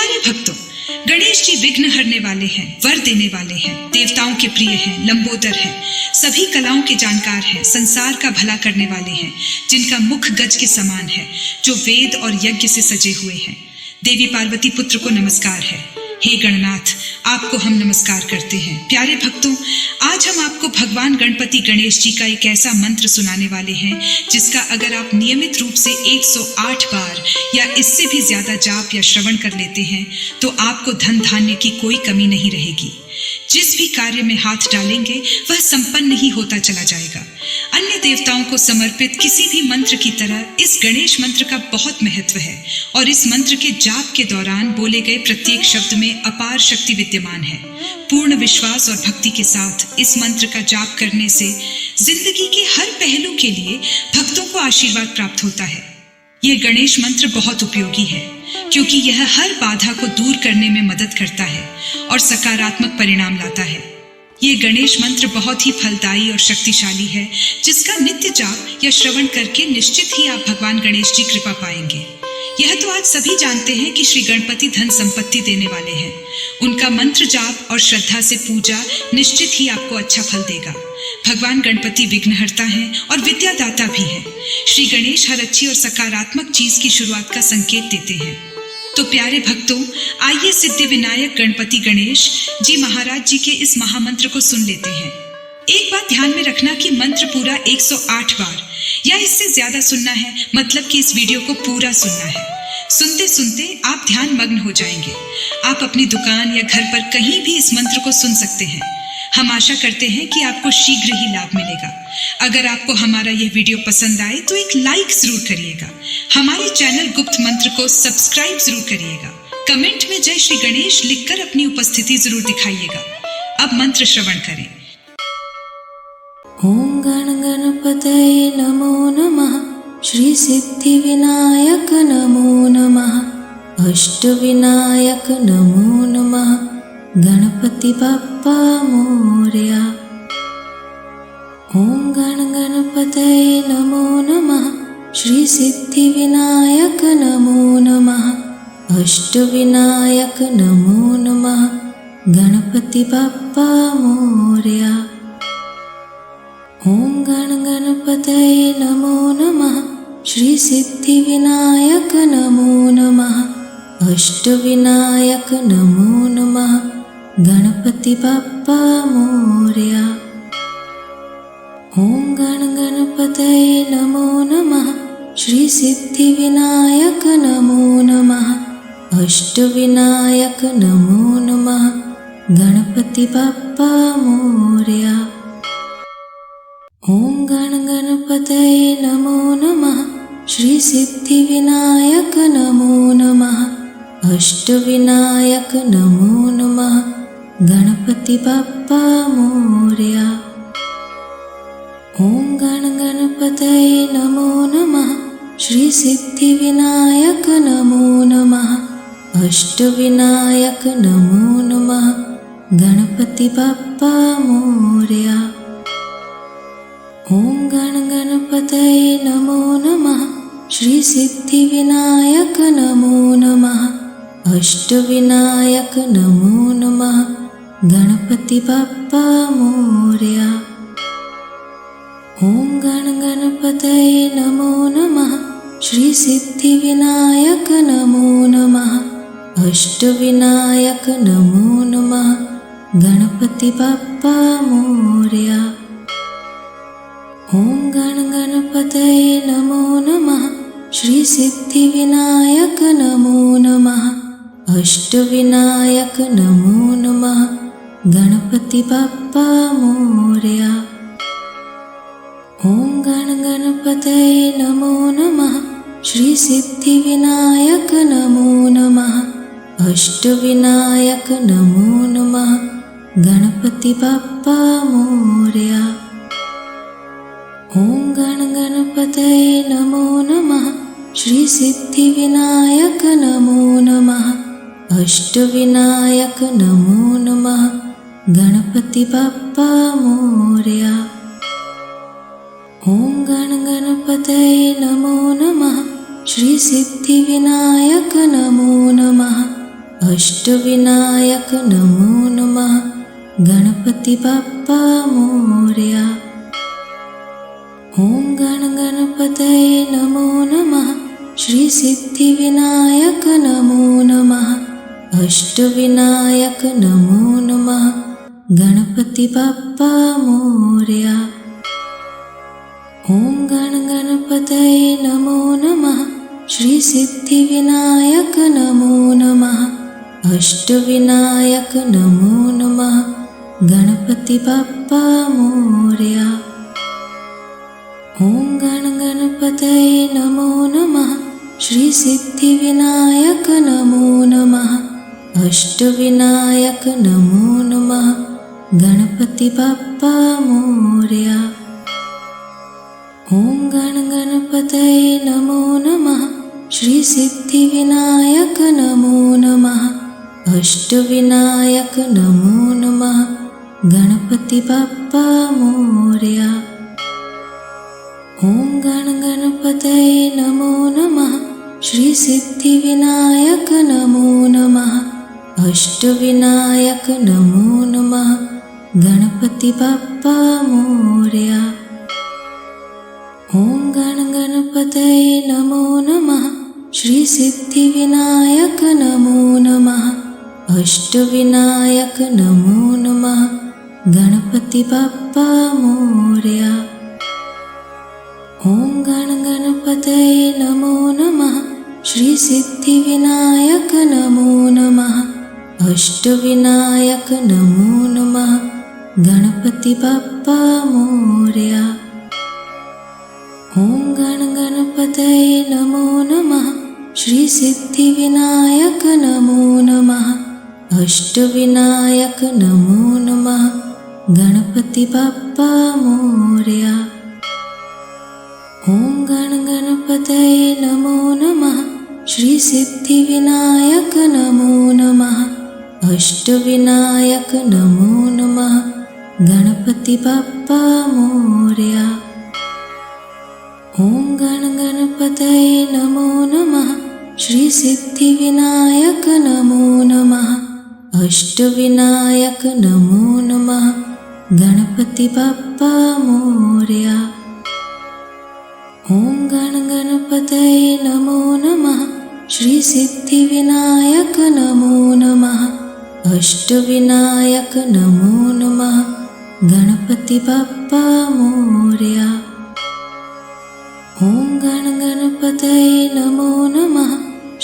प्यारे भक्तों, गणेश जी विघ्न हरने वाले हैं, वर देने वाले हैं, देवताओं के प्रिय हैं, लंबोदर हैं, सभी कलाओं के जानकार हैं, संसार का भला करने वाले हैं, जिनका मुख गज के समान है, जो वेद और यज्ञ से सजे हुए हैं। देवी पार्वती पुत्र को नमस्कार है। हे गणनाथ, आपको हम नमस्कार करते हैं। प्यारे भक्तों, आज हम आपको भगवान गणपति गणेश जी का एक ऐसा मंत्र सुनाने वाले हैं जिसका अगर आप नियमित रूप से 108 बार या इससे भी ज्यादा जाप या श्रवण कर लेते हैं तो आपको धन धान्य की कोई कमी नहीं रहेगी। जिस भी कार्य में हाथ डालेंगे वह संपन्न ही होता चला जाएगा। अन्य देवताओं को समर्पित किसी भी मंत्र की तरह इस गणेश मंत्र का बहुत महत्व है और इस मंत्र के जाप के दौरान बोले गए प्रत्येक शब्द में अपार शक्ति विद्यमान है। पूर्ण विश्वास और भक्ति के साथ इस मंत्र का जाप करने से जिंदगी के हर पहलू के लिए भक्तों को आशीर्वाद प्राप्त होता है। यह गणेश मंत्र बहुत उपयोगी है क्योंकि यह हर बाधा को दूर करने में मदद करता है और सकारात्मक परिणाम लाता है। यह गणेश मंत्र बहुत ही फलदायी और शक्तिशाली है जिसका नित्य जाप या श्रवण करके निश्चित ही आप भगवान गणेश जी कृपा पाएंगे। यह तो आज सभी जानते हैं कि श्री गणपति धन संपत्ति देने वाले हैं। उनका मंत्र जाप और श्रद्धा से पूजा निश्चित ही आपको अच्छा फल देगा। भगवान गणपति विघ्नहर्ता हैं और विद्यादाता भी हैं। श्री गणेश हर अच्छी और सकारात्मक चीज की शुरुआत का संकेत देते हैं। तो प्यारे भक्तों, आइए सिद्धि विनायक गणपति गणेश जी महाराज जी के इस महामंत्र को सुन लेते हैं। एक बात ध्यान में रखना कि मंत्र पूरा 108 बार या इससे ज्यादा सुनना है, मतलब कि इस वीडियो को पूरा सुनना है। सुनते सुनते आप ध्यान मग्न हो जाएंगे। आप अपनी दुकान या घर पर कहीं भी इस मंत्र को सुन सकते हैं। हम आशा करते हैं कि आपको शीघ्र ही लाभ मिलेगा। अगर आपको हमारा यह वीडियो पसंद आए तो एक लाइक जरूर करिएगा। हमारे चैनल गुप्त मंत्र को सब्सक्राइब जरूर करिएगा। कमेंट में जय श्री गणेश लिखकर अपनी उपस्थिति जरूर दिखाइएगा। अब मंत्र श्रवण करें। ओम गण गणपतये नमो नमः। श्री सिद्धि विनायक नमो नमः। अष्ट विनायक नमो नमः। गणपति बप्पा मोरया। ओम गण गणपतये नमो नमः। श्री सिद्धि विनायक नमो नमः। अष्ट विनायक नमो नमः। गणपति बप्पा मोरया। ओम गण गणपतये नमो नमः। श्री सिद्धि विनायक नमो नमः। अष्ट विनायक नमो नमः। गणपति बप्पा मोरया। ओम गण गणपतये नमो नमः। श्री सिद्धि विनायक नमो नमः। अष्ट विनायक नमो नमः। गणपति बप्पा मोरया। ओम गण गणपतये नमो नमः। श्री सिद्धि विनायक नमो नमः। अष्ट विनायक नमो नमः। गणपति बप्पा मोरया। ओम गण गणपतये नमो नमः। श्री सिद्धि विनायक नमो नमः। अष्ट विनायक नमो नमः। गणपति बप्पा मोरया। ओम गण गणपतये नमो नमः। श्री सिद्धि विनायक नमो नमः। अष्ट विनायक नमो नमः। गणपति बप्पा मोरया। ओम गण गणपतये नमो नमः। श्री सिद्धि विनायक नमो नमः। अष्ट विनायक नमो नमः। गणपति बप्पा मोरया। ओम गण गणपतये नमो नमः। श्री सिद्धि विनायक नमो नमः। अष्ट विनायक नमो नमः। गणपति बप्पा मोरया। ओम गण गणपतये नमो नमः। श्री सिद्धि विनायक नमो नमः। अष्ट विनायक नमो नमः। गणपति बप्पा मोरया। ओम गण गणपतये नमो नमः। श्री सिद्धि विनायक नमो नमः। अष्ट विनायक नमो नमः। गणपति बप्पा मोरया। ओम गण गणपतये नमो नमः। श्री सिद्धि विनायक नमो नमः। अष्टविनायक नमो नमः गणपति बप्पा मोरया। ॐ गण गणपतये नमो नमः श्री सिद्धिविनायक नमो नमः अष्टविनायक नमो नमः गणपति बप्पा मोरया। ॐ गण गणपतये नमो नमः श्री सिद्धिविनायक नमो नमः अष्टविनायक नमो नमः गणपति बप्पा मोरया। ॐ गण गणपतये नमो नमः श्री सिद्धिविनायक नमो नमः अष्टविनायक नमो नमः गणपति बप्पा मोरया। ॐ गण गणपतये नमो नमः श्री सिद्धिविनायक नमो नमः अष्टविनायक नमो नमः गणपति बप्पा मोरया। ॐ गण गणपतये नमो नमः श्री सिद्धिविनायक नमो नमः अष्टविनायक नमो नमः गणपति बप्पा मोरया। ॐ गण गणपतये नमो नमः श्री सिद्धिविनायक नमो नमः अष्टविनायक नमो नमः गणपति बप्पा मोरया। ॐ गण गणपतये नमो नमः श्री सिद्धिविनायक नमो नमः अष्टविनायक नमो नमः गणपति बप्पा मोरया। ॐ गण गणपतये नमो नमः श्री सिद्धिविनायक नमो नमः अष्टविनायक नमो नमः गणपति बप्पा मोरया। ॐ गण गणपतये नमो नमः श्री सिद्धिविनायक नमो नमः अष्टविनायक नमो नमः गणपति बप्पा मोरया। ॐ गण गणपतये नमो नमः श्री सिद्धिविनायक नमो नमः अष्टविनायक नमो नमः गणपति बप्पा मोरया। ॐ गण गणपतये नमो नमः श्री सिद्धिविनायक नमो नमः अष्टविनायक नमो नमः गणपति बप्पा मोरया। ॐ गण गणपतये नमो नमः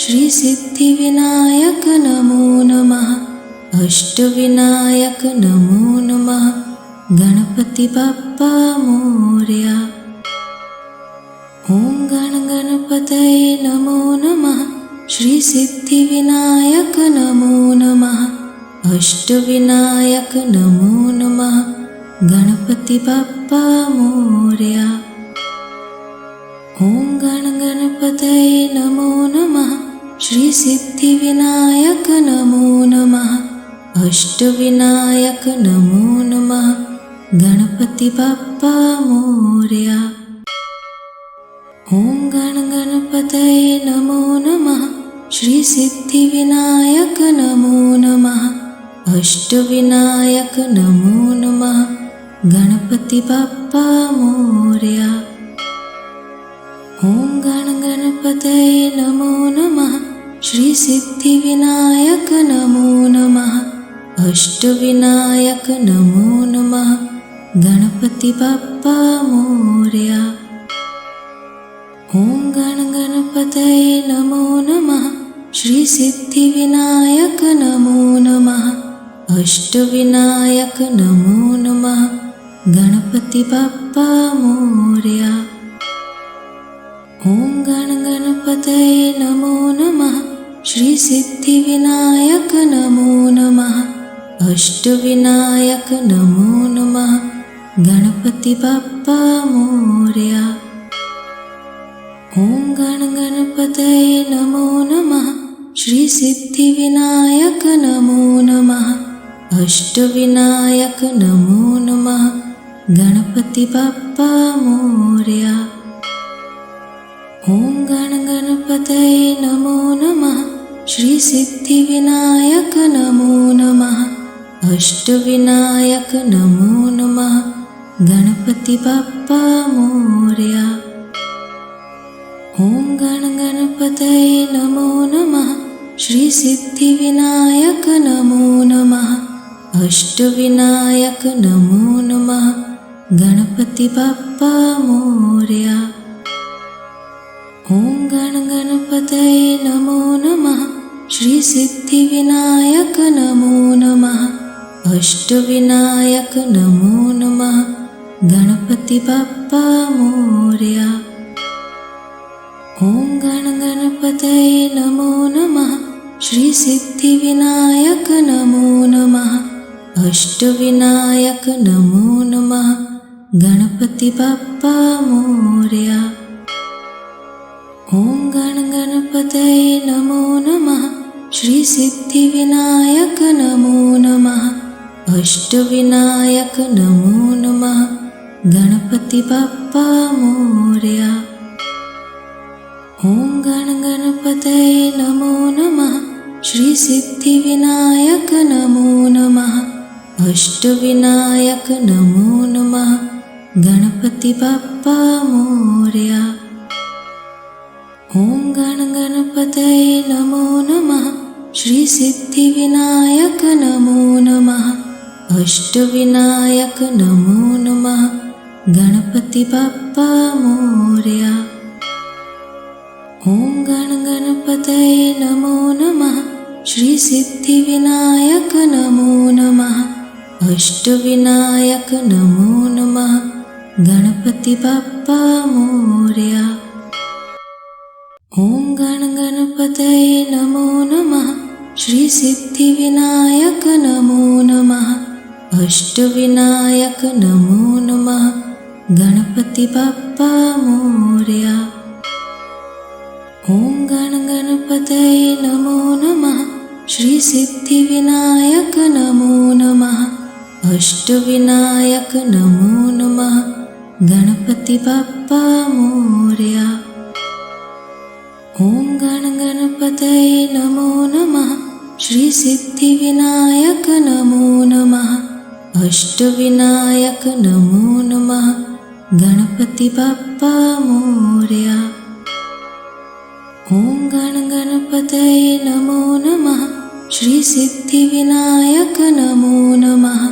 श्री सिद्धिविनायक नमो नमः अष्टविनायक नमो नमः गणपति बप्पा मोरया। ॐ गण गणपतये नमो नमः श्री सिद्धिविनायक नमो नमः अष्टविनायक नमो नमः गणपति बप्पा मोरया। ॐ गण गणपतये नमो नमः श्री सिद्धिविनायक नमो नमः अष्टविनायक नमो नमः गणपति बप्पा मोरया। ॐ गण गणपतये नमो नमः श्री सिद्धिविनायक नमो नमः अष्टविनायक नमो नमः गणपति बप्पा मोरया। ॐ गण गणपतये नमो नमः श्री सिद्धिविनायक नमो नमः अष्टविनायक नमो नमः गणपति बप्पा मोरया। ॐ गण गणपतये नमो नमः श्री सिद्धिविनायक नमो नमः अष्टविनायक नमो नमः गणपति बप्पा मोरया। ॐ गण गणपतये नमो नमः श्री सिद्धिविनायक नमो नमः अष्टविनायक नमो नमः गणपति बप्पा मोरया। ॐ गण गणपतये नमो नमः श्री सिद्धिविनायक नमो नमः अष्टविनायक नमो नमः गणपति बप्पा मोरया। ॐ गण गणपतये नमो नमः श्री सिद्धिविनायक नमो नमः। अष्टविनायक नमो नमः। गणपति बाप्पा मोरया। ओम गण गणपतये नमो नमः। श्री सिद्धिविनायक नमो नमः। अष्टविनायक नमो नमः। गणपति बाप्पा मोरया। ओम गण गणपतये नमो नमः। श्री सिद्धिविनायक नमो नमः। अष्टविनायक नमो नमः। गणपति बाप्पा मोरया। ओम गण गणपतये नमो नमः। श्री सिद्धिविनायक नमो नमः। अष्टविनायक नमो नमः। गणपति बाप्पा मोरया। ओम गण गणपतये नमो नमः। श्री सिद्धिविनायक नमो नमः। अष्टविनायक नमो नमः। गणपति बाप्पा मोरया। ओम गण गणपतये नमो नमः। श्री सिद्धिविनायक नमो नमः। अष्टविनायक नमो नमः। गणपति बाप्पा मोरया। ओम गण गणपतये नमो नमः। श्री सिद्धिविनायक नमो नमः। अष्टविनायक नमो नमः। गणपति बाप्पा मोरया। ओम गण गणपतये नमो नमः। श्री सिद्धिविनायक नमो नमः। अष्टविनायक नमो नमः। गणपति बाप्पा मोरया। ओम गण गणपतये नमो नमः। श्री सिद्धिविनायक नमो नमः। अष्टविनायक नमो नमः। गणपति बाप्पा मोरया। ओम गण गणपतये नमो नमः। श्री सिद्धिविनायक नमो नमः। अष्टविनायक नमो नमः। गणपति बाप्पा मोरया। ओम गण गणपतये नमो नमः। श्री सिद्धिविनायक नमो नमः। अष्टविनायक नमो नमः। गणपति बाप्पा मोरया। ओम गण गणपतये नमो नमः। श्री सिद्धिविनायक नमो नमः।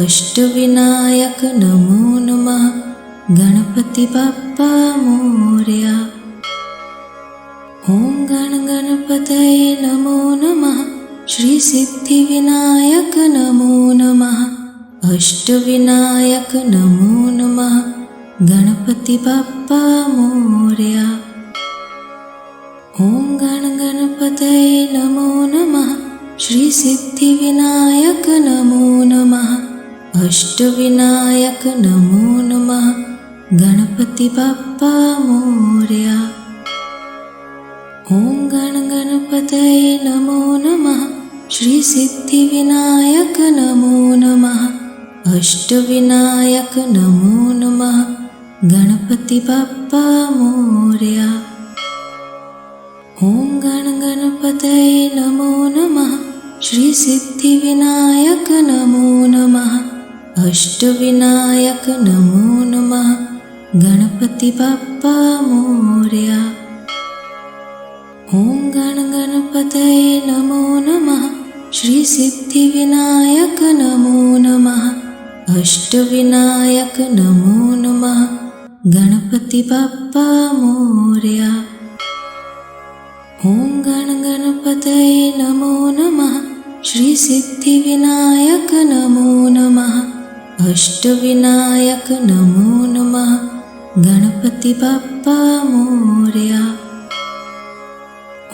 अष्टविनायक नमो नमः। गणपति बाप्पा मोरया। ओम गण गणपतये नमो नमः। श्री सिद्धिविनायक नमो नमः। अष्टविनायक नमो नमः। गणपति बाप्पा मोरया। ओम गण गणपतये नमो नमः। श्री सिद्धिविनायक नमो नमः। अष्टविनायक नमो नमः। गणपति बाप्पा मोरया। ओम गण गणपतये नमो नमः। श्री सिद्धिविनायक नमो नमः। अष्टविनायक नमो नमः। गणपति बाप्पा मोरया। ओम गण गणपतये नमो नमः। श्री सिद्धिविनायक नमो नमः। अष्टविनायक नमो नमः। गणपति बाप्पा मोरया। ओम गण गणपतये नमो नमः। श्री सिद्धिविनायक नमो नमः। अष्टविनायक नमो नमः। गणपति बाप्पा मोरया। ओम गण गणपतये नमो नमः। श्री सिद्धिविनायक नमो नमः। अष्टविनायक नमो नमः। गणपति बाप्पा मोरया।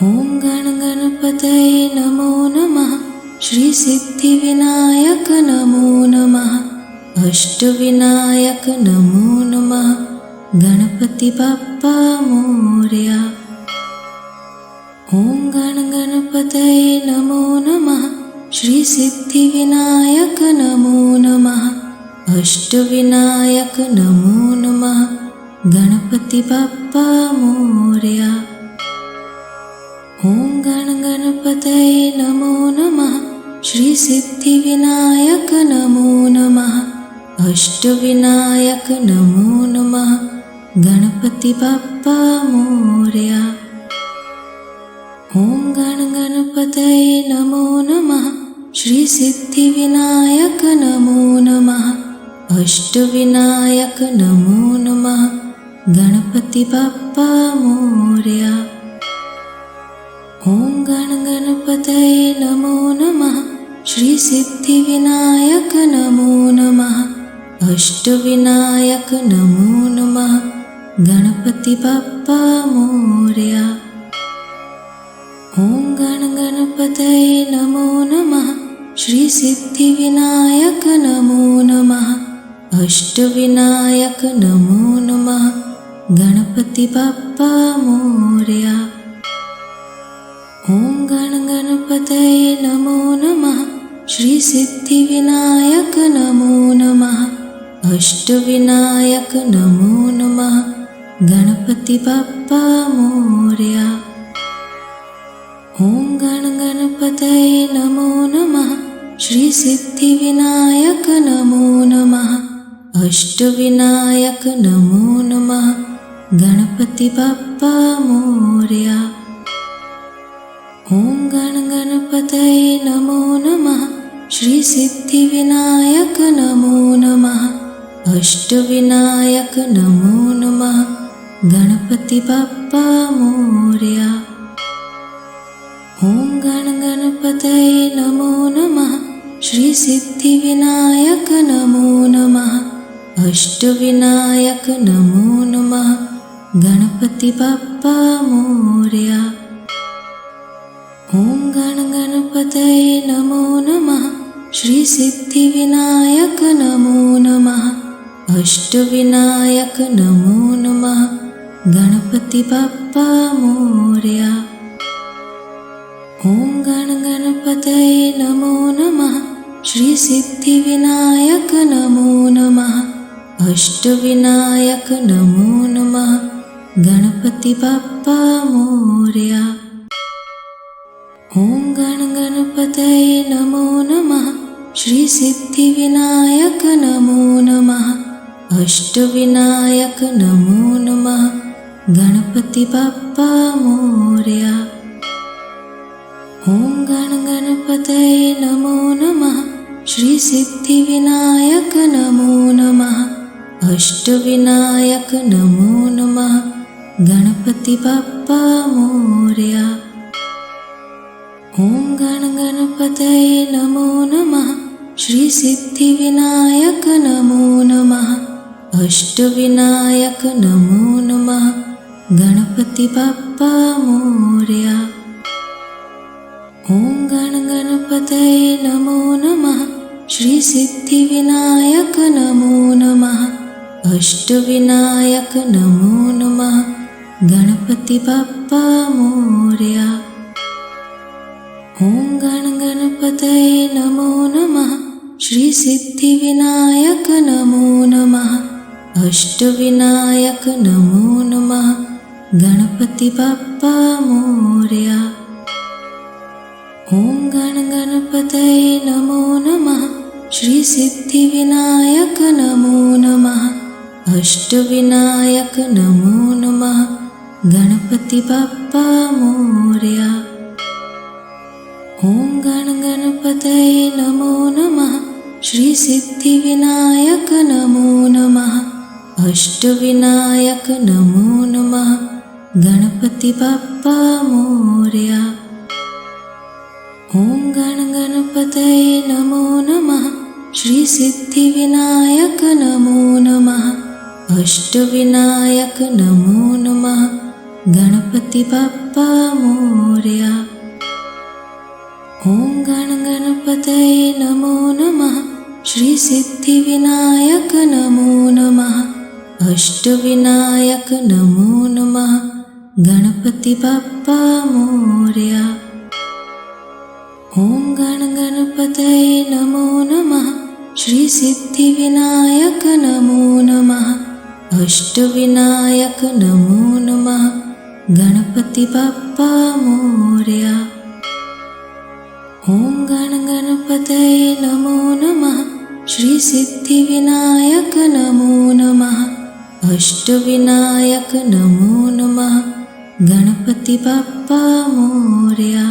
ओम गण गणपतये नमो नमः। श्री सिद्धिविनायक नमो नमः। अष्टविनायक नमो नमः। गणपति बाप्पा मोरया। ओम गण गणपतये नमो नमः। श्री सिद्धिविनायक नमो नमः। अष्टविनायक नमो नमः। गणपति बाप्पा मोरया। ओम गण गण गणपतये नमो नमः श्रीसिद्धिविनायक नमो नमः अष्टविनायक नमो नमः गणपति बाप्पा मोरया। ॐ गणपतये नमो नमः श्रीसिद्धिविनायक नमो नमः अष्टविनायक नमो नमः गणपति बाप्पा मोरया। ॐ गणपतये नमो नमः श्रीसिद्धिविनायक नमो नमः अष्टविनायक नमो नमः गणपति बाप्पा मोरया। ॐ गणपतये नमो नमः श्रीसिद्धिविनायक नमो नमः अष्टविनायक नमो नमः गणपति बाप्पा मोरया। ॐ गणपतये नमो नमः श्रीसिद्धिविनायक नमो नमः अष्टविनायक नमो नमः गणपति बाप्पा मोरया। ॐ गणपतये नमो नमः श्रीसिद्धिविनायक नमो नमः अष्टविनायक नमो नमः गणपति बाप्पा मोरया। ॐ गणपतये नमो नमः श्रीसिद्धिविनायक नमो नमः अष्टविनायक नमो नमः गणपति बाप्पा मोरया। ॐ गणपतये नमो नमः श्रीसिद्धिविनायक नमो नमः अष्टविनायक नमो नमः गणपति बाप्पा मोरया। ॐ गणपतये नमो नमः श्रीसिद्धिविनायक नमो नमः अष्टविनायक नमो नमः गणपति बाप्पा मोरया। ॐ गणपतये नमो नमः श्रीसिद्धिविनायक नमो नमः अष्टविनायक नमो नमः गणपति बाप्पा मोरया। ॐ गणपतये नमो नमः श्रीसिद्धिविनायक नमो नमः अष्टविनायक नमो नमः गणपति बाप्पा मोरया। ॐ गणपतये नमो नमः श्रीसिद्धिविनायक नमो नमः अष्टविनायक नमो नमः गणपति बाप्पा मोरया। ॐ गणपतये नमो नमः श्रीसिद्धिविनायक नमो नमः अष्टविनायक नमो नमः गणपति बाप्पा मोरया। ॐ गणपतये नमो नमः श्रीसिद्धिविनायक नमो नमः अष्टविनायक नमो नमः गणपति बाप्पा मोरया। ॐ गणपतये नमो नमः श्रीसिद्धिविनायक नमो नमः अष्टविनायक नमो नमः गणपति बाप्पा मोरया। ॐ गणपतये नमो नमः श्रीसिद्धिविनायक नमो नमः अष्टविनायक नमो नमः गणपति बाप्पा मोरया। ॐ गणपतये नमो नमः श्रीसिद्धिविनायक नमो नमः अष्टविनायक नमो नमः गणपति बाप्पा मोरया। ॐ गणपतये नमो नमः श्रीसिद्धिविनायक नमो नमः अष्टविनायक नमो नमः गणपति बाप्पा मोरया। ॐ गणपतये नमो नमः श्रीसिद्धिविनायक नमो नमः अष्टविनायक नमो नमः गणपति बाप्पा मोरया। ॐ गणपतये नमो नमः श्रीसिद्धिविनायक नमो नमः अष्टविनायक नमो नमः गणपति बाप्पा मोरया। ॐ गण गणपतये नमो नमः। श्री सिद्धिविनायक नमो नमः। अष्टविनायक नमो नमः। गणपति बप्पा मोरया।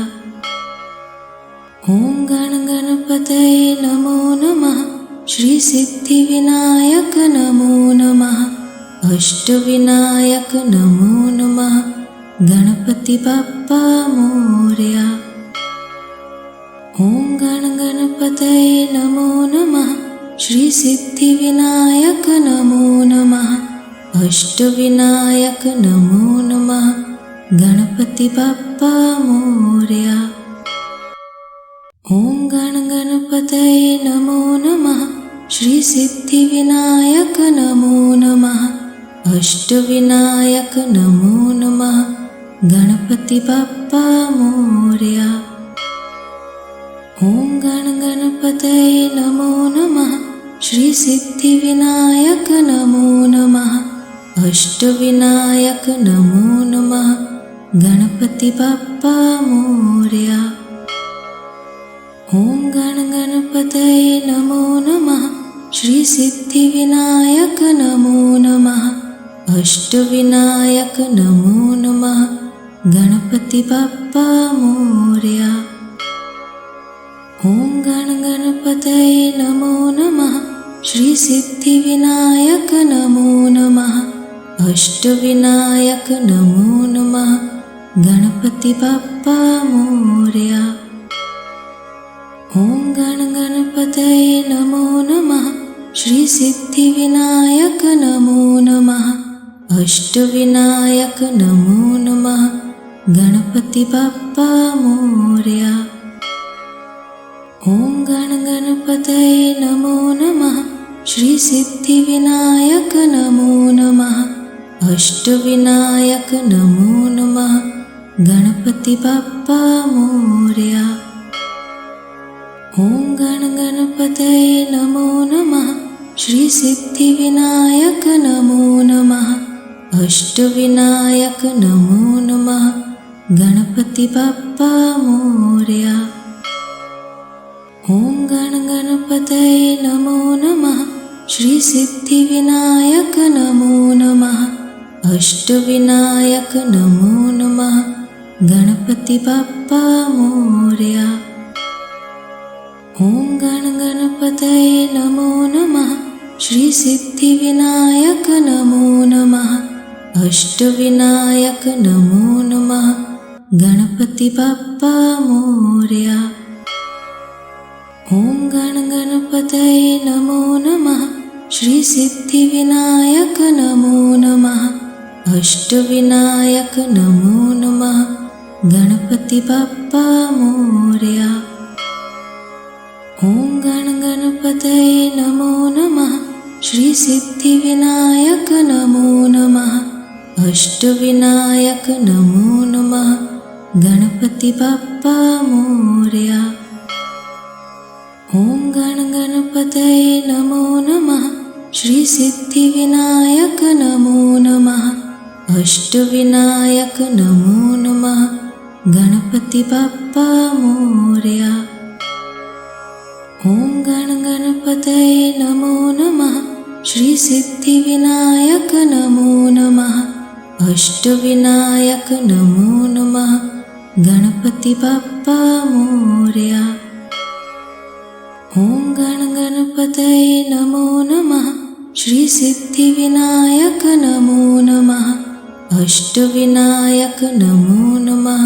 ॐ गण गणपतये नमो नमः। श्री सिद्धिविनायक नमो नमः। अष्टविनायक नमो नमः। गणपति बप्पा मोरया। ॐ गण गणपतये नमो नमः। श्री सिद्धिविनायक नमो नमः। अष्टविनायक नमो नमः। गणपति बप्पा मोरया। ॐ गण गणपतये नमो नमः। श्री सिद्धिविनायक नमो नमः। अष्टविनायक नमो नमः। गणपति बप्पा मोरया। ॐ गण गणपतये नमो नमः। श्री सिद्धिविनायक नमो नमः। अष्टविनायक नमो नमः। गणपति बप्पा मोरया। ॐ गण गणपतये नमो नमः। श्री सिद्धिविनायक नमो नमः। अष्टविनायक नमो नमः। गणपति बप्पा मोरया। ॐ गण गणपतये नमो नमः। श्री सिद्धिविनायक नमो नमः। अष्टविनायक नमो नमः। गणपति बप्पा मोरया। ॐ गण गणपतये नमो नमः। श्री सिद्धिविनायक नमो नमः। अष्टविनायक नमो नमः। गणपति बप्पा मोरया। ॐ गण गणपतये नमो नमः। श्री सिद्धिविनायक नमो नमः। अष्टविनायक नमो नमः। गणपति बप्पा मोरया। ॐ गण गणपतये नमो नमः। श्री सिद्धिविनायक नमो नमः। अष्टविनायक नमो नमः। गणपति बप्पा मोरया। ॐ गण गणपतये नमो नमः। श्री सिद्धिविनायक नमो नमः। अष्टविनायक नमो नमः। गणपति बप्पा मोरया। ॐ गण गणपतये नमो नमः। श्री सिद्धिविनायक नमो नमः। अष्टविनायक नमो नमः। गणपति बप्पा मोरया। ॐ गण गणपतये नमो नमः। श्री सिद्धिविनायक नमो नमः। अष्टविनायक नमो नमः। गणपति बप्पा मोरया। ॐ गण गणपतये नमो नमः। श्री सिद्धिविनायक नमो नमः। अष्टविनायक नमो नमः। गणपति बप्पा मोरया। ॐ गण गणपतये नमो नमः। श्री सिद्धिविनायक नमो नमः। अष्टविनायक नमो नमः। गणपति बप्पा मोरया। ॐ गण गणपतये नमो नमः। श्री सिद्धिविनायक नमो नमः। अष्टविनायक नमो नमः। गणपति बप्पा मोरया। ॐ गण गणपतये नमो नमः। श्री सिद्धिविनायक नमो नमः। अष्टविनायक नमो नमः।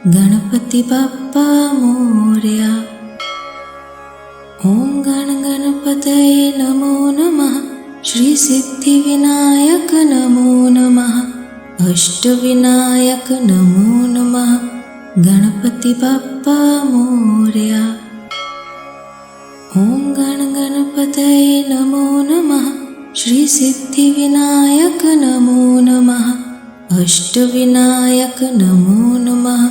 गणपति बप्पा मोरया। ॐ गण गणपतये नमो नमः। श्री सिद्धिविनायक नमो नमः। अष्टविनायक नमो नमः। गणपति बप्पा मोरया। ॐ गण गणपतये नमो नमः। श्री सिद्धिविनायक नमो नमः। अष्टविनायक नमो नमः।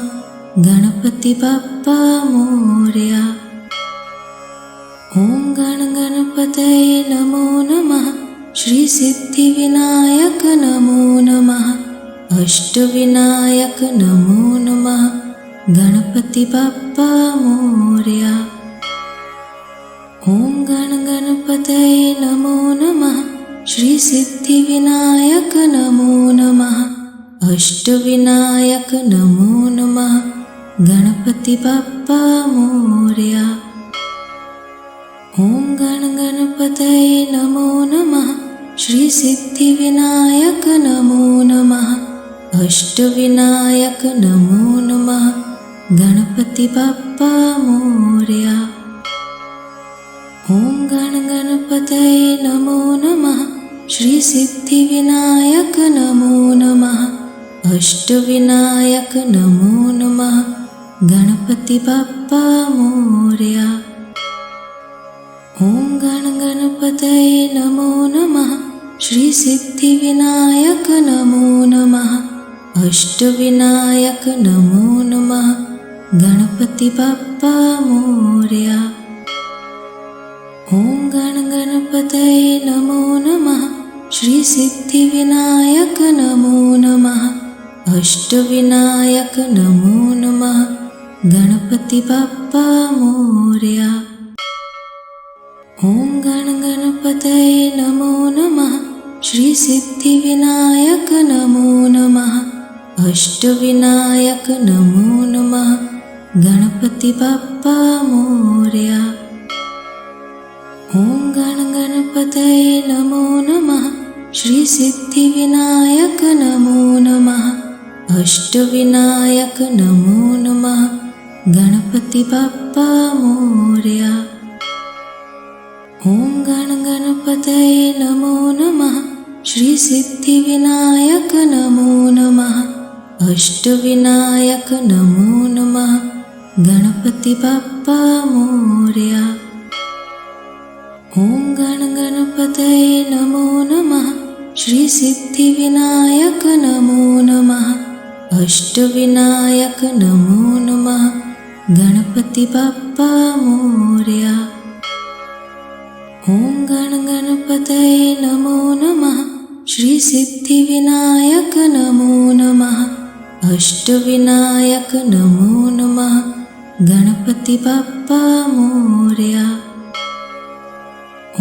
गणपति बप्पा मोरया। ॐ गण गणपतये नमो नमः। श्री सिद्धिविनायक नमो नमः। अष्टविनायक नमो नमः। गणपति बप्पा मोरया। ॐ गण गणपतये नमो नमः। श्री सिद्धिविनायक नमो नमः। अष्टविनायक नमो नमः। गणपति बप्पा मोरया। ॐ गण गणपतये नमो नमः। श्री सिद्धिविनायक नमो नमः। अष्टविनायक नमो नमः। गणपति बप्पा मोरया। ॐ गण गणपतये नमो नमः। श्री सिद्धिविनायक नमो नमः। अष्टविनायक नमो नमः। गणपति बप्पा मोरया। ॐ गण गणपतये नमो नमः। श्री सिद्धिविनायक नमो नमः। अष्टविनायक नमो नमः। गणपति बप्पा मोरया। ॐ गण गणपतये नमो नमः। श्री सिद्धिविनायक नमो नमः। अष्टविनायक नमो नमः। गणपति बप्पा मोरया। ॐ गण गणपतये नमो नमः। श्री सिद्धिविनायक नमो नमः। अष्टविनायक नमो नमः। गणपति बप्पा मोरया। ॐ गण गणपतये नमो नमः। श्री सिद्धिविनायक नमो नमः। अष्टविनायक नमो नमः। गणपति बप्पा मोरया। ॐ गण गणपतये नमो नमः। श्री सिद्धिविनायक नमो नमः। अष्टविनायक नमो नमः। गणपति बप्पा मोरया। ॐ गण गणपतये नमो नमः। श्री सिद्धिविनायक नमो नमः। अष्टविनायक नमो नमः। गणपति बप्पा मोरया। ॐ गण गणपतये नमो नमः। श्री सिद्धिविनायक नमो नमः। अष्टविनायक नमो नमः। गणपति बप्पा मोरया।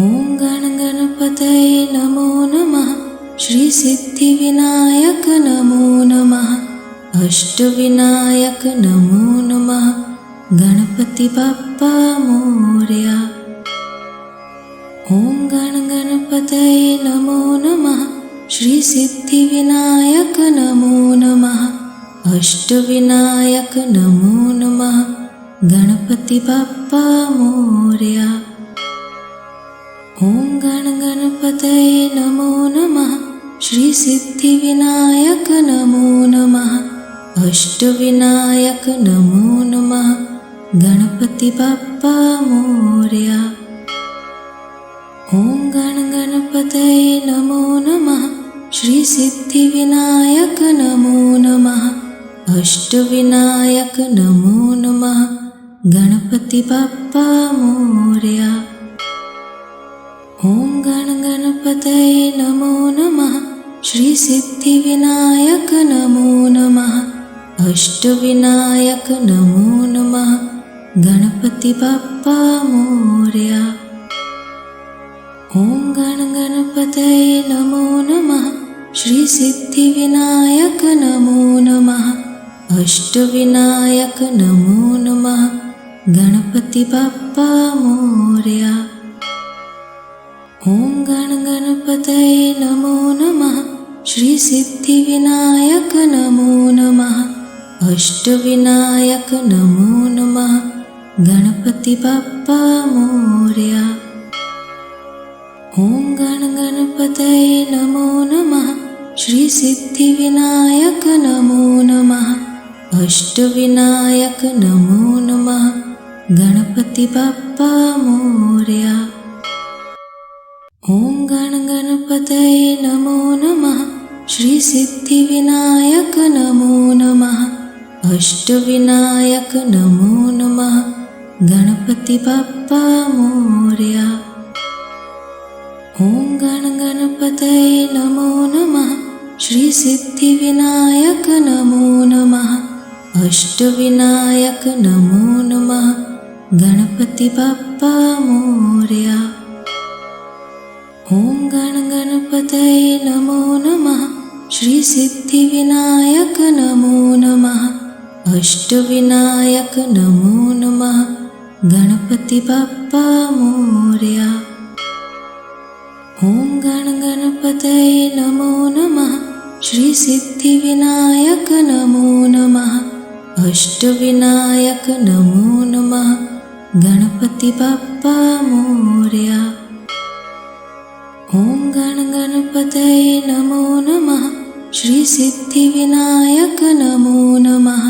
ॐ गण गणपतये नमो नमः। श्री सिद्धिविनायक नमो नमः। अष्टविनायक नमो नमः। गणपति बप्पा मोरया। ॐ गण गणपतये नमो नमः। श्री सिद्धिविनायक नमो नमः। अष्टविनायक नमो नमः। गणपति बप्पा मोरया। ॐ गण गणपतये नमो नमः। श्री सिद्धिविनायक नमो नमः। अष्टविनायक नमो नमः। गणपति बप्पा मोरया। ॐ गण गणपतये नमो नमः। श्री सिद्धिविनायक नमो नमः। अष्टविनायक नमो नमः। गणपति बप्पा मोरया। ॐ गण गणपतये नमो नमः। श्री सिद्धिविनायक नमो नमः। अष्टविनायक नमो नमः। गणपति बप्पा मोरया। ॐ गण गणपतये नमो नमः। श्री सिद्धिविनायक नमो नमः। अष्टविनायक नमो नमः। गणपति बप्पा मोरया। ॐ गण गणपतये नमो नमः। श्री सिद्धिविनायक नमो नमः। अष्टविनायक नमो नमः। गणपति बप्पा मोरया। ॐ गण गणपतये नमो नमः। श्री सिद्धिविनायक नमो नमः। अष्टविनायक नमो नमः। गणपति बप्पा मोरया। ॐ गण गणपतये नमो नमः। श्री सिद्धिविनायक नमो नमः। अष्टविनायक नमो नमः। गणपति बप्पा मोरया। ॐ गण गणपतये नमो नमः। श्री सिद्धिविनायक नमो नमः। अष्टविनायक नमो नमः गणपति बाप्पा मोरया। ॐ गण गणपतये नमो नमः श्री सिद्धिविनायक नमो नमः अष्टविनायक नमो नमः गणपति बाप्पा मोरया। ॐ गण गणपतये नमो नमः श्री सिद्धिविनायक नमो नमः अष्टविनायक नमो नमः गणपति बाप्पा मोरया। ॐ गण गणपतये नमो नमः श्री सिद्धिविनायक नमो नमः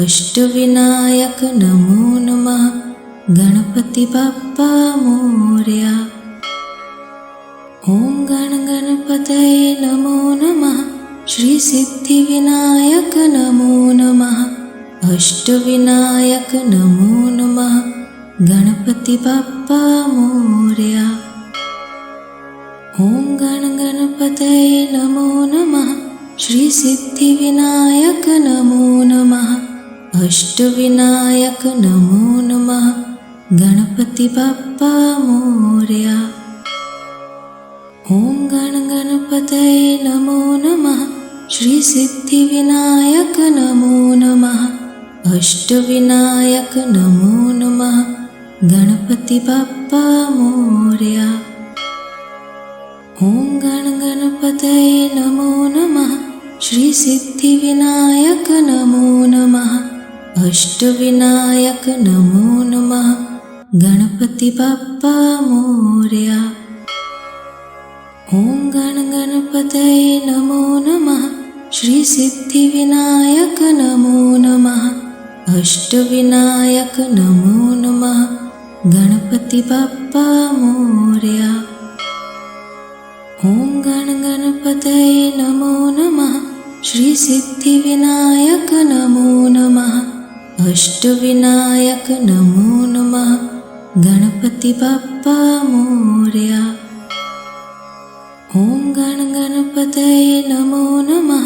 अष्टविनायक नमो नमः गणपति बाप्पा मोरया। ॐ गण गणपतये नमो नमः श्री सिद्धिविनायक नमो नमः अष्टविनायक नमो नमः गणपति बाप्पा मोरया। ॐ गण गणपतये नमो नमः श्री सिद्धिविनायक नमो नमः अष्टविनायक नमो नमः गणपति बाप्पा मोरया। ॐ गण गणपतये नमो नमः श्री सिद्धिविनायक नमो नमः अष्टविनायक नमो नमः गणपति बाप्पा मोरया। ॐ गण गणपतये नमो नमः श्री सिद्धिविनायक नमो नमः अष्टविनायक नमो नमः गणपति बाप्पा मोरया। ॐ गण गणपतये नमो नमः श्री सिद्धिविनायक नमो नमः अष्टविनायक नमो नमः गणपति बाप्पा मोरया। ॐ गण गणपतये नमो नमः श्री सिद्धिविनायक नमो नमः अष्टविनायक नमो नमः गणपति बाप्पा मोरया। ॐ गण गणपतये नमो नमः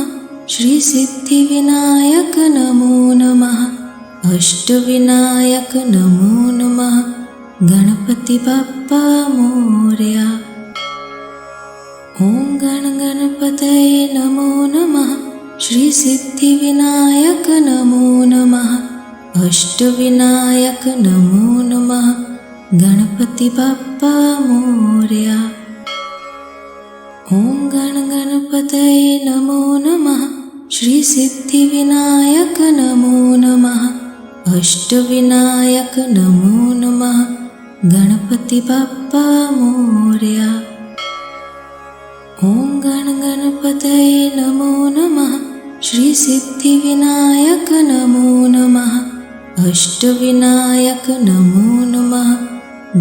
श्री सिद्धिविनायक नमो नमः अष्टविनायक नमो नमः गणपति बाप्पा मोरया। ॐ गण गणपतये नमो नमः श्री सिद्धिविनायक नमो नमः अष्टविनायक नमो नमः गणपति बाप्पा मोरया। ॐ गण गणपतये नमो नमः श्री सिद्धिविनायक नमो नमः अष्टविनायक नमो नमः गणपति बाप्पा मोरया। ॐ गण गणपतये नमो नमः श्री सिद्धिविनायक नमो नमः अष्टविनायक नमो नमः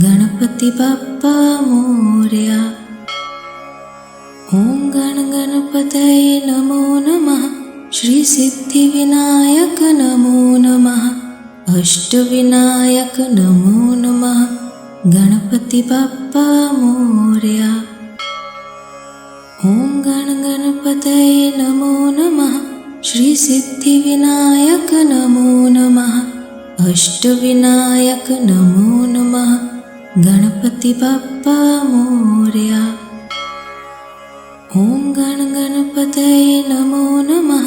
गणपति बाप्पा मोरया। ॐ गण गणपतये नमो नमः श्री सिद्धिविनायक नमो नमः अष्टविनायक नमो नमः गणपति बाप्पा मोरया। ॐ गण गणपतये नमो नमः श्री सिद्धिविनायक नमो नमः अष्टविनायक नमो नमः गणपति बाप्पा मोरया। ॐ गण गणपतये नमो नमः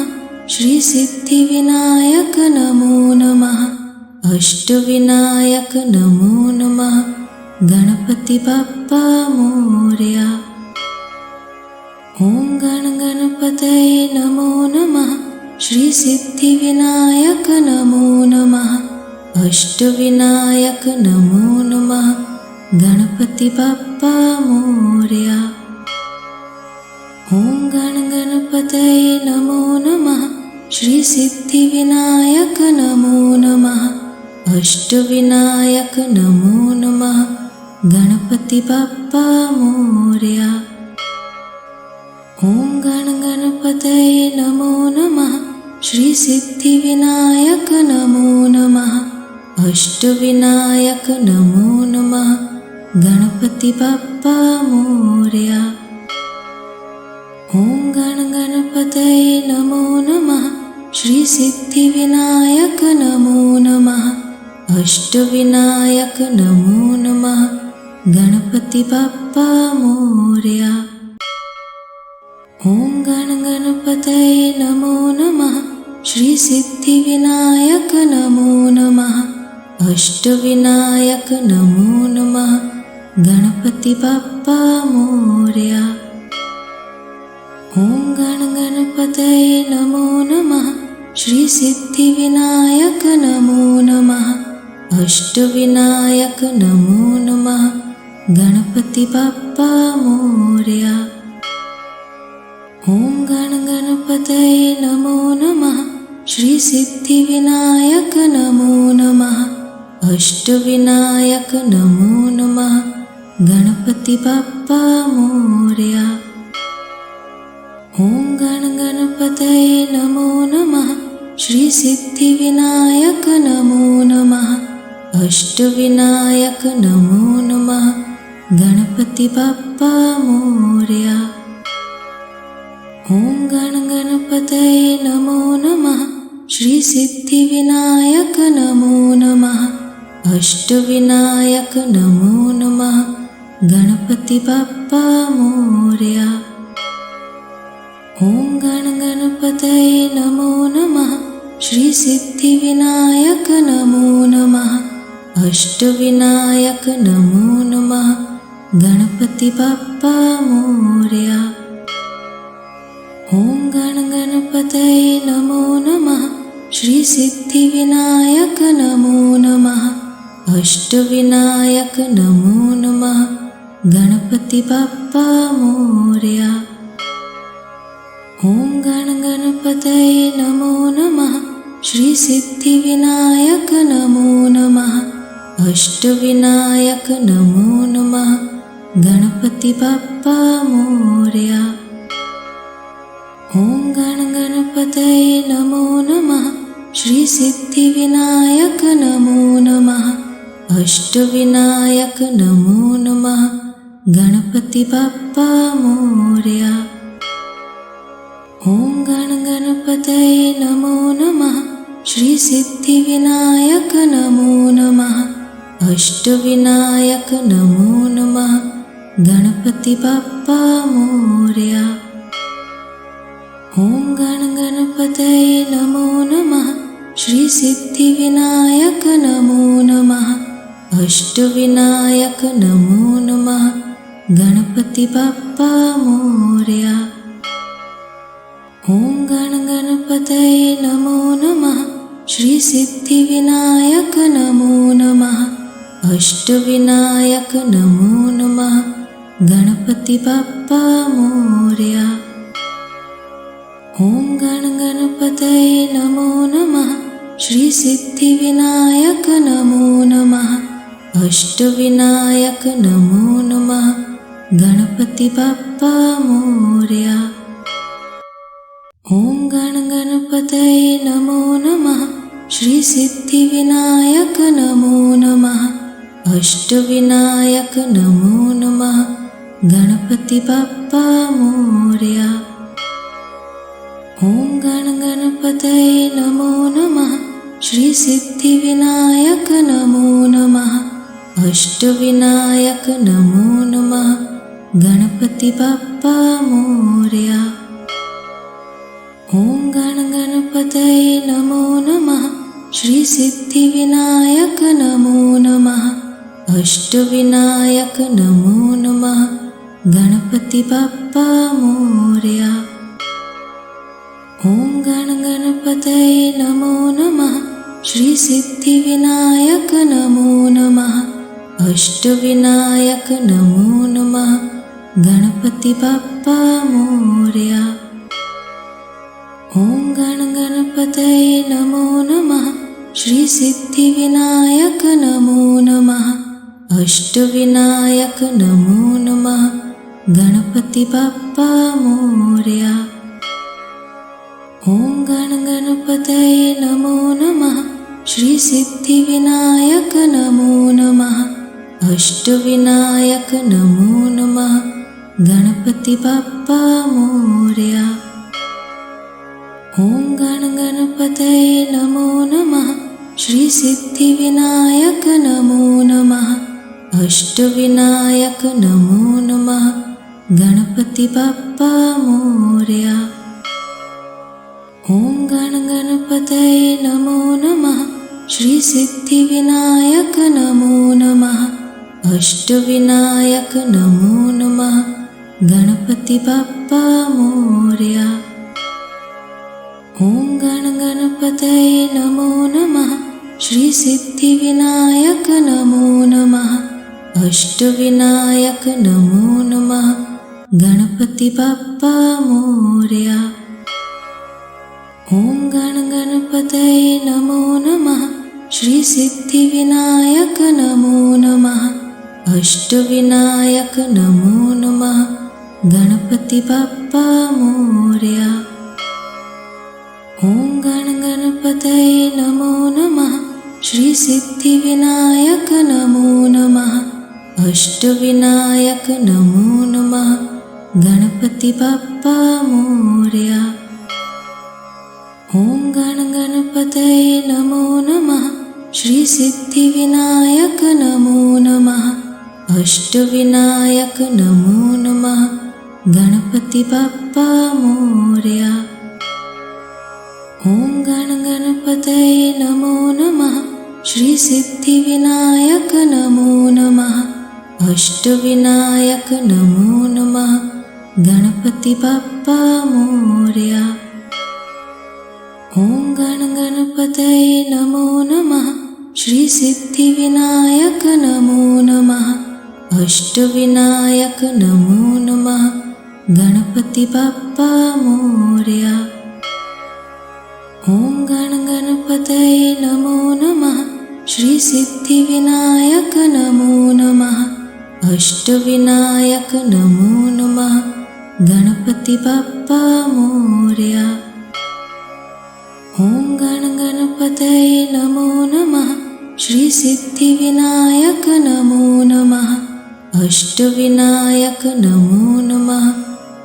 श्री सिद्धिविनायक नमो नमः अष्टविनायक नमो नमः गणपति बाप्पा मोरया। ॐ गण गणपतये नमो नमः श्री सिद्धिविनायक नमो नमः अष्टविनायक नमो नमः गणपति बाप्पा मोरया। ॐ गण गणपतये नमो नमः श्री सिद्धिविनायक नमो नमः अष्टविनायक नमो नमः गणपति बाप्पा मोरया। ॐ गण गणपतये नमो नमः श्री सिद्धिविनायक नमो नमः अष्टविनायक नमो नमः गणपति बाप्पा मोरया। ॐ गण गणपतये नमो नमः श्री सिद्धिविनायक नमो नमः। अष्टविनायक नमो नमः। गणपति बाप्पा मोरया। ओम गण गणपतये नमो नमः। श्री सिद्धिविनायक नमो नमः। अष्टविनायक नमो नमः। गणपति बाप्पा मोरया। ओम गण गणपतये नमो नमः। श्री सिद्धिविनायक नमो नमः। अष्टविनायक नमो नमः। गणपति बाप्पा मोरया। ओम गण गणपतये नमो नमः। श्री सिद्धिविनायक नमो नमः। अष्टविनायक नमो नमः। गणपति बाप्पा मोरया। ओम गण गणपतये नमो नमः। श्री सिद्धिविनायक नमो नमः। अष्टविनायक नमो नमः। गणपति बाप्पा मोरया। ओम गण गणपतये नमो नमः। श्री सिद्धिविनायक नमो नमः। अष्टविनायक नमो नमः। गणपति बाप्पा मोरया। ओम गण गणपतये नमो नमः। श्री सिद्धिविनायक नमो नमः। अष्टविनायक नमो नमः। गणपति बाप्पा मोरया। ओम गण गणपतये नमो नमः। श्री सिद्धिविनायक नमो नमः। अष्टविनायक नमो नमः। गणपति बाप्पा मोरया। ओम गण गणपतये नमो नमः। श्री सिद्धिविनायक नमो नमः। अष्टविनायक नमो नमः। गणपति बाप्पा मोरया। ओम गण गणपतये नमो नमः। श्री सिद्धिविनायक नमो नमः। अष्टविनायक नमो नमः। गणपति बाप्पा मोरया। ओम गण गणपतये नमो नमः। श्री सिद्धिविनायक नमो नमः। अष्टविनायक नमो नमः। गणपति बाप्पा मोरया। ओम गण गणपतये नमो नमः। श्री सिद्धिविनायक नमो नमः। अष्टविनायक नमो नमः। गणपति बाप्पा मोरया। ओम गण गणपतये नमो नमः। श्री सिद्धिविनायक नमो नमः। अष्टविनायक नमो नमः। गणपति बाप्पा मोरया। ओम गण गणपतये नमो नमः। श्री सिद्धिविनायक नमो नमः। अष्टविनायक नमो नमः। गणपति बाप्पा मोरया। ओम गण गणपतये नमो नमः। श्री सिद्धिविनायक नमो नमः। अष्टविनायक नमो नमः। गणपति बाप्पा मोरया। ओम गण गणपतये नमो नमः। श्री सिद्धिविनायक नमो नमः। अष्टविनायक नमो नमः। गणपति बाप्पा मोरया। ओम गण गणपतये नमो नमः। श्री सिद्धिविनायक नमो नमः। अष्टविनायक नमो नमः। गणपति बाप्पा मोरया। ओम गण गणपतये नमो नमः। श्री सिद्धिविनायक नमो नमः। अष्टविनायक नमो नमः। गणपति बाप्पा मोरया। ओम गण गणपतये नमो नमः। श्री सिद्धिविनायक नमो नमः। अष्टविनायक नमो नमः। गणपति बाप्पा मोरया। ओम गण गणपतये नमो नमः। श्री सिद्धिविनायक नमो नमः। अष्टविनायक नमो नमः। गणपति बाप्पा मोरया। ॐ गण गणपतये नमो नमः। श्री सिद्धिविनायक नमो नमः। अष्टविनायक नमो नमः। गणपति बाप्पा मोरया। ॐ गण गणपतये नमो नमः। श्री सिद्धिविनायक नमो नमः। अष्टविनायक नमो नमः। गणपति बाप्पा मोरया। ॐ गण गणपतये नमो नमः। श्री सिद्धिविनायक नमो नमः। अष्टविनायक नमो नमः। गणपति बाप्पा मोरया। ॐ गण गणपतये नमो नमः। श्री सिद्धिविनायक नमो नमः। अष्टविनायक नमो नमः। गणपति बाप्पा मोरया। ॐ गण गणपतये नमो नमः। श्री सिद्धिविनायक नमो नमः। अष्टविनायक नमो नमः। गणपति बाप्पा मोरया। ॐ गण गणपतये नमो नमः। श्री सिद्धिविनायक नमो नमः। अष्टविनायक नमो नमः। गणपति बाप्पा मोरया। ॐ गण गणपतये नमो नमः। श्री सिद्धिविनायक नमो नमः। अष्टविनायक नमो नमः। गणपति बाप्पा मोरया। ॐ गण गणपतये नमो नमः। श्री सिद्धिविनायक नमो नमः। अष्टविनायक नमो नमः। गणपति बाप्पा मोरया। ॐ गण गणपतये नमो नमः। श्री सिद्धिविनायक नमो नमः। अष्टविनायक नमो नमः। गणपति बाप्पा मोरया। ॐ गण गणपतये नमो नमः। श्री सिद्धिविनायक नमो नमः। अष्टविनायक नमो नमः।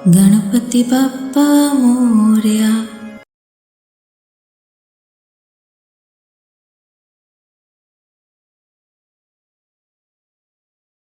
गणपति बाप्पा मोरया।